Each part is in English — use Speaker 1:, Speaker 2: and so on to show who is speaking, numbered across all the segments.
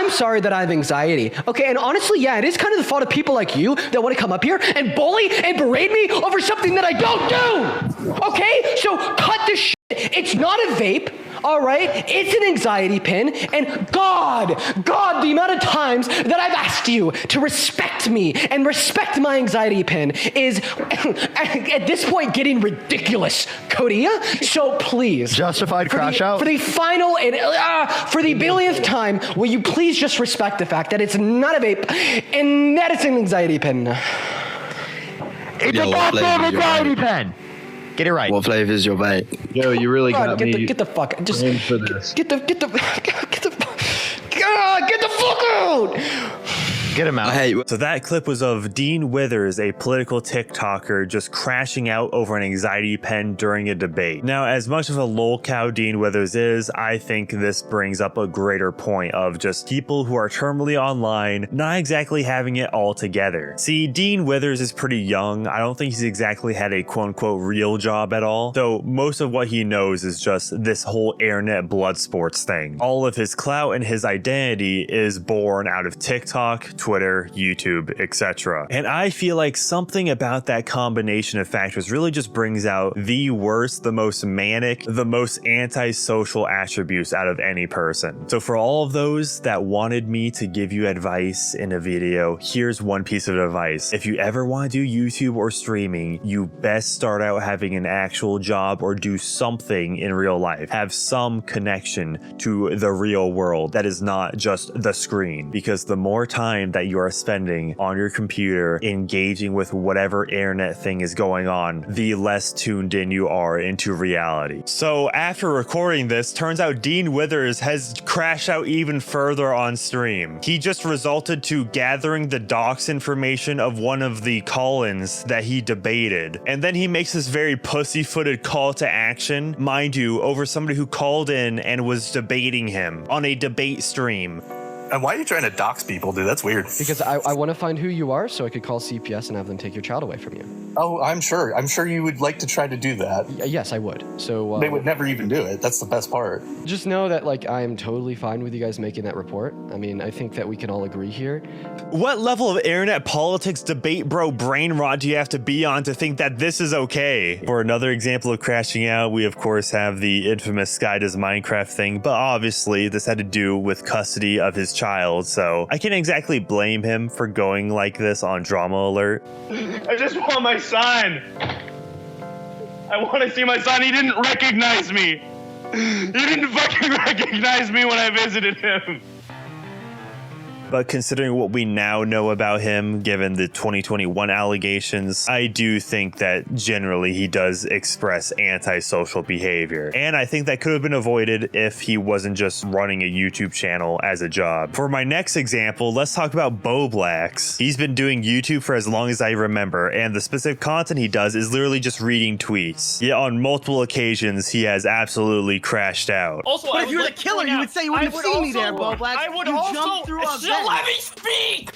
Speaker 1: I'm sorry that I have anxiety. Okay, and honestly, yeah, it is kind of the fault of people like you that want to come up here and bully and berate me over something that I don't do. Okay, so cut the shit. It's not a vape. All right, it's an anxiety pin, and God, the amount of times that I've asked you to respect me and respect my anxiety pin is, at this point, getting ridiculous, Cody. So please,
Speaker 2: justified crash out
Speaker 1: for the final and for the billionth time, will you please just respect the fact that it's not a vape and that it's an anxiety pin?
Speaker 2: It's a goddamn anxiety pen. Get it right.
Speaker 3: What flavor is your vape?
Speaker 4: Yo, you really got me.
Speaker 1: Get the fuck. Just
Speaker 4: for this.
Speaker 1: Get the fuck out.
Speaker 2: Get him out.
Speaker 5: So that clip was of Dean Withers, a political TikToker, just crashing out over an anxiety pen during a debate. Now, as much of a lolcow Dean Withers is, I think this brings up a greater point of just people who are terminally online not exactly having it all together. See, Dean Withers is pretty young. I don't think he's exactly had a quote-unquote real job at all. So most of what he knows is just this whole internet blood sports thing. All of his clout and his identity is born out of TikTok, Twitter, YouTube, etc. And I feel like something about that combination of factors really just brings out the worst, the most manic, the most antisocial attributes out of any person. So for all of those that wanted me to give you advice in a video, here's one piece of advice. If you ever want to do YouTube or streaming, you best start out having an actual job or do something in real life. Have some connection to the real world that is not just the screen, because the more time that you are spending on your computer engaging with whatever internet thing is going on, the less tuned in you are into reality. So after recording this, turns out Dean Withers has crashed out even further on stream. He just resulted to gathering the dox information of one of the call-ins that he debated. And then he makes this very pussy-footed call to action, mind you, over somebody who called in and was debating him on a debate stream.
Speaker 6: And why are you trying to dox people, dude? That's weird.
Speaker 1: Because I want to find who you are so I could call CPS and have them take your child away from you.
Speaker 6: Oh, I'm sure you would like to try to do that.
Speaker 1: Yes, I would. So
Speaker 6: they would never even do it. That's the best part.
Speaker 1: Just know that, like, I am totally fine with you guys making that report. I mean, I think that we can all agree here.
Speaker 5: What level of internet politics debate bro brain rot do you have to be on to think that this is okay? For another example of crashing out, we of course have the infamous Sky Does Minecraft thing, but obviously this had to do with custody of his child, so I can't exactly blame him for going like this on Drama Alert.
Speaker 7: I just want my son. I want to see my son. He didn't recognize me. He didn't fucking recognize me when I visited him.
Speaker 5: But considering what we now know about him, given the 2021 allegations, I do think that generally he does express antisocial behavior. And I think that could have been avoided if he wasn't just running a YouTube channel as a job. For my next example, let's talk about Bowblax. He's been doing YouTube for as long as I remember, and the specific content he does is literally just reading tweets. Yet on multiple occasions, he has absolutely crashed out.
Speaker 8: Also, but if you were the killer, you would say you wouldn't have seen me there, Bowblax.
Speaker 7: I would
Speaker 8: you
Speaker 7: also
Speaker 8: jumped through a
Speaker 7: let me speak!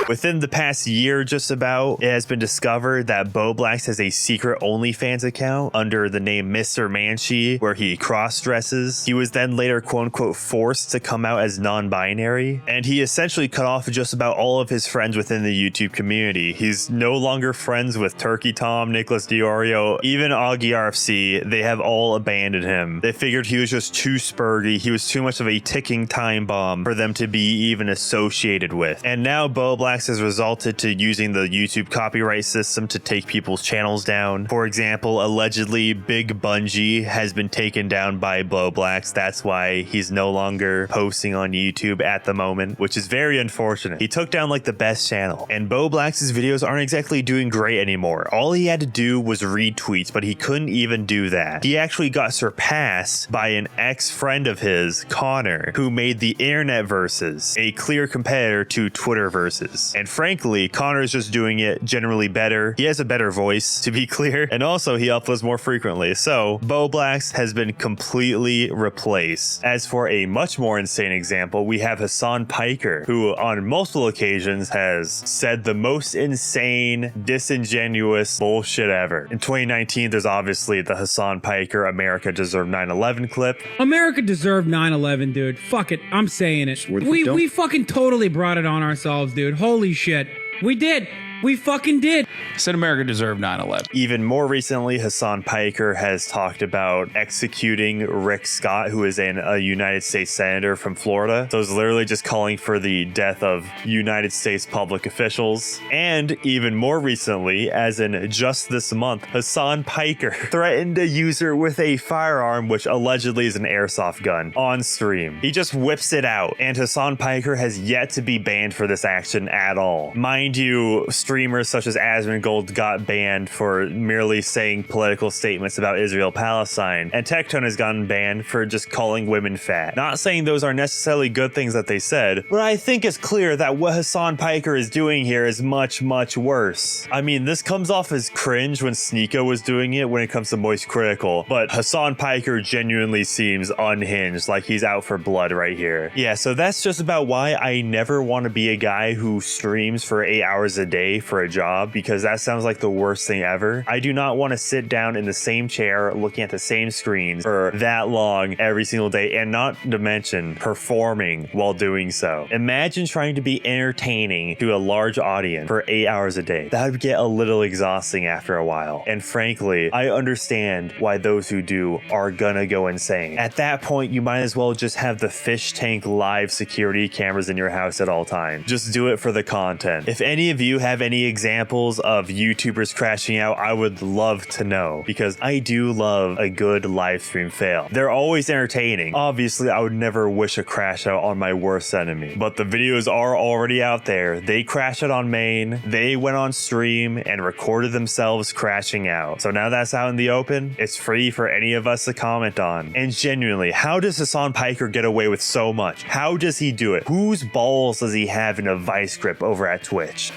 Speaker 5: Within the past year, just about, it has been discovered that Bowblax has a secret OnlyFans account under the name Mr. Manchi, where he cross-dresses. He was then later quote-unquote forced to come out as non-binary, and he essentially cut off just about all of his friends within the YouTube community. He's no longer friends with Turkey Tom, Nicholas Diorio, even Augie RFC. They have all abandoned him. They figured he was just too spurgy. He was too much of a ticking time bomb for them to be even associated with. And now Bowblax has resulted to using the YouTube copyright system to take people's channels down. For example, allegedly Big Bungie has been taken down by Bowblax. That's why he's no longer posting on YouTube at the moment, which is very unfortunate. He took down like the best channel, and Bowblax's videos aren't exactly doing great anymore. All he had to do was read tweets, but he couldn't even do that. He actually got surpassed by an ex-friend of his, Connor, who made the internet versus. verses, a clear competitor to Twitter verses. And frankly, Connor's just doing it generally better. He has a better voice, to be clear, and also he uploads more frequently. So Bowblax has been completely replaced. As for a much more insane example, we have Hasan Piker, who on multiple occasions has said the most insane, disingenuous bullshit ever. In 2019, there's obviously the Hasan Piker "America Deserved 9/11" clip.
Speaker 3: America deserved 9/11, dude. Fuck it. I'm saying it. We fucking totally brought it on ourselves, dude. Holy shit. We did. We fucking did.
Speaker 4: Said America deserved 9/11.
Speaker 5: Even more recently, Hasan Piker has talked about executing Rick Scott, who is a United States senator from Florida. So it's literally just calling for the death of United States public officials. And even more recently, as in just this month, Hasan Piker threatened a user with a firearm, which allegedly is an airsoft gun, on stream. He just whips it out, and Hasan Piker has yet to be banned for this action at all. Mind you, streamers such as Asmongold got banned for merely saying political statements about Israel-Palestine, and Tectone has gotten banned for just calling women fat. Not saying those are necessarily good things that they said, but I think it's clear that what Hasan Piker is doing here is much, much worse. I mean, this comes off as cringe when Sneeko was doing it when it comes to Moist Critical, but Hasan Piker genuinely seems unhinged, like he's out for blood right here. Yeah, so that's just about why I never want to be a guy who streams for 8 hours a day for a job, because that sounds like the worst thing ever. I do not want to sit down in the same chair looking at the same screens for that long every single day, and not to mention performing while doing so. Imagine trying to be entertaining to a large audience for 8 hours a day. That would get a little exhausting after a while. And frankly, I understand why those who do are gonna go insane. At that point, you might as well just have the fish tank live security cameras in your house at all times. Just do it for the content. If any of you have any examples of YouTubers crashing out, I would love to know, because I do love a good live stream fail. They're always entertaining. Obviously, I would never wish a crash out on my worst enemy, but the videos are already out there. They crashed out on main, they went on stream and recorded themselves crashing out. So now that's out in the open, it's free for any of us to comment on. And genuinely, how does Hasan Piker get away with so much? How does he do it? Whose balls does he have in a vice grip over at Twitch?